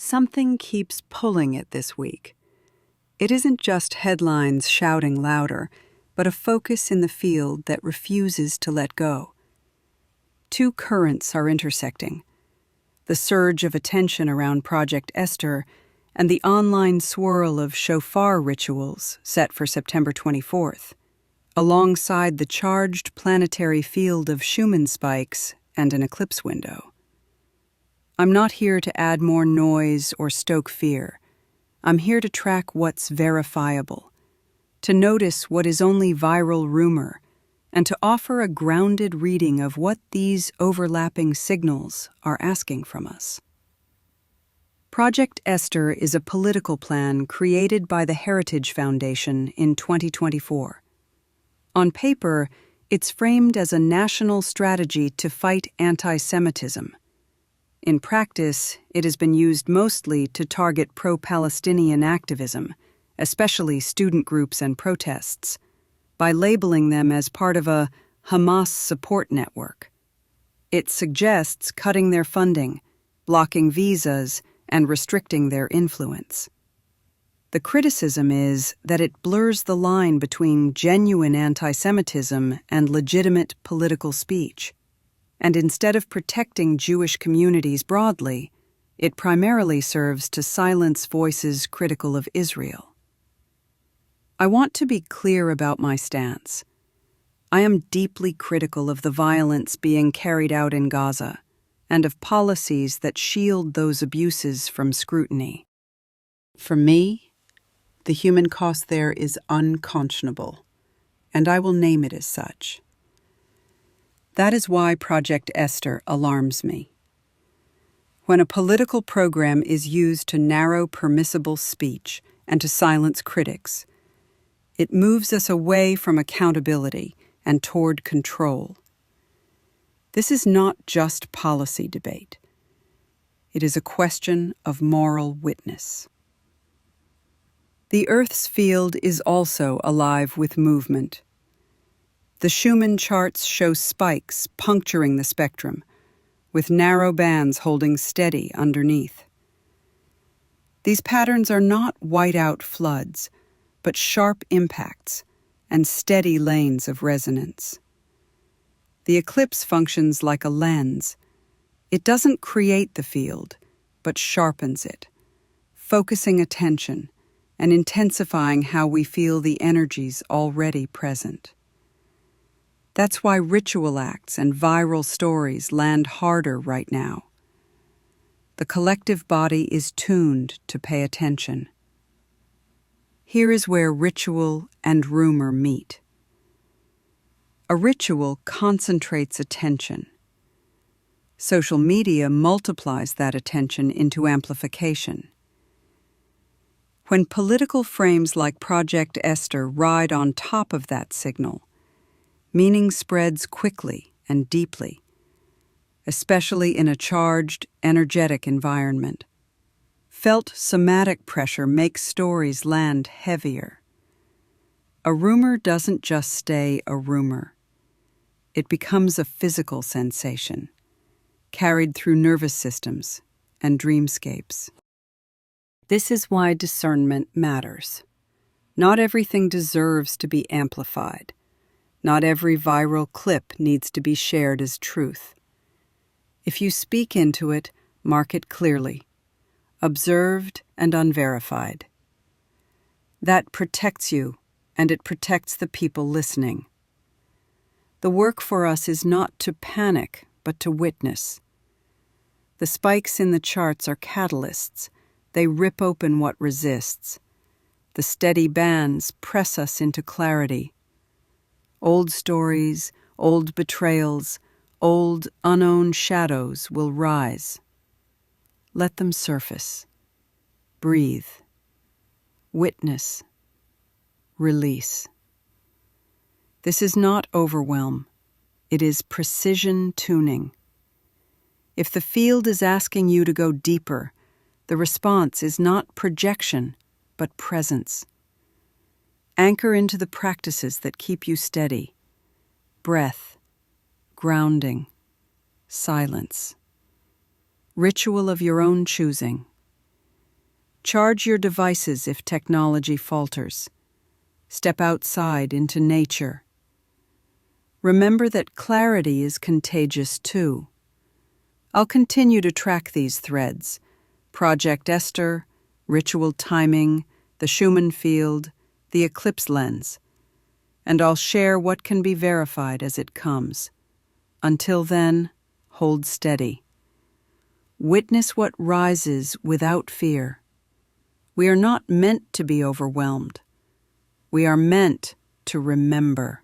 something keeps pulling it this week. It isn't just headlines shouting louder, but a focus in the field that refuses to let go. Two currents are intersecting: the surge of attention around Project Esther and the online swirl of shofar rituals set for September 24th, alongside the charged planetary field of Schumann spikes and an eclipse window. I'm not here to add more noise or stoke fear. I'm here to track what's verifiable, to notice what is only viral rumor, and to offer a grounded reading of what these overlapping signals are asking from us. Project Esther is a political plan created by the Heritage Foundation in 2024. On paper, it's framed as a national strategy to fight anti-Semitism. In practice, it has been used mostly to target pro-Palestinian activism, especially student groups and protests, by labeling them as part of a Hamas support network. It suggests cutting their funding, blocking visas, and restricting their influence. The criticism is that it blurs the line between genuine anti-Semitism and legitimate political speech. And instead of protecting Jewish communities broadly, it primarily serves to silence voices critical of Israel. I want to be clear about my stance. I am deeply critical of the violence being carried out in Gaza and of policies that shield those abuses from scrutiny. For me, the human cost there is unconscionable, and I will name it as such. That is why Project Esther alarms me. When a political program is used to narrow permissible speech and to silence critics, it moves us away from accountability and toward control. This is not just policy debate. It is a question of moral witness. The Earth's field is also alive with movement. The Schumann charts show spikes puncturing the spectrum, with narrow bands holding steady underneath. These patterns are not white-out floods, but sharp impacts and steady lanes of resonance. The eclipse functions like a lens. It doesn't create the field, but sharpens it, focusing attention and intensifying how we feel the energies already present. That's why ritual acts and viral stories land harder right now. The collective body is tuned to pay attention. Here is where ritual and rumor meet. A ritual concentrates attention. Social media multiplies that attention into amplification. When political frames like Project Esther ride on top of that signal, meaning spreads quickly and deeply, especially in a charged, energetic environment. Felt somatic pressure makes stories land heavier. A rumor doesn't just stay a rumor. It becomes a physical sensation, carried through nervous systems and dreamscapes. This is why discernment matters. Not everything deserves to be amplified. Not every viral clip needs to be shared as truth. If you speak into it, mark it clearly, observed and unverified. That protects you, and it protects the people listening. The work for us is not to panic, but to witness. The spikes in the charts are catalysts. They rip open what resists. The steady bands press us into clarity. Old stories, old betrayals, old unowned shadows will rise. Let them surface. Breathe. Witness. Release. This is not overwhelm. It is precision tuning. If the field is asking you to go deeper, the response is not projection, but presence. Anchor into the practices that keep you steady. Breath, grounding, silence. Ritual of your own choosing. Charge your devices if technology falters. Step outside into nature. Remember that clarity is contagious too. I'll continue to track these threads: Project Esther, ritual timing, the Schumann field, the Eclipse lens, and I'll share what can be verified as it comes. Until then, hold steady. Witness what rises without fear. We are not meant to be overwhelmed. We are meant to remember.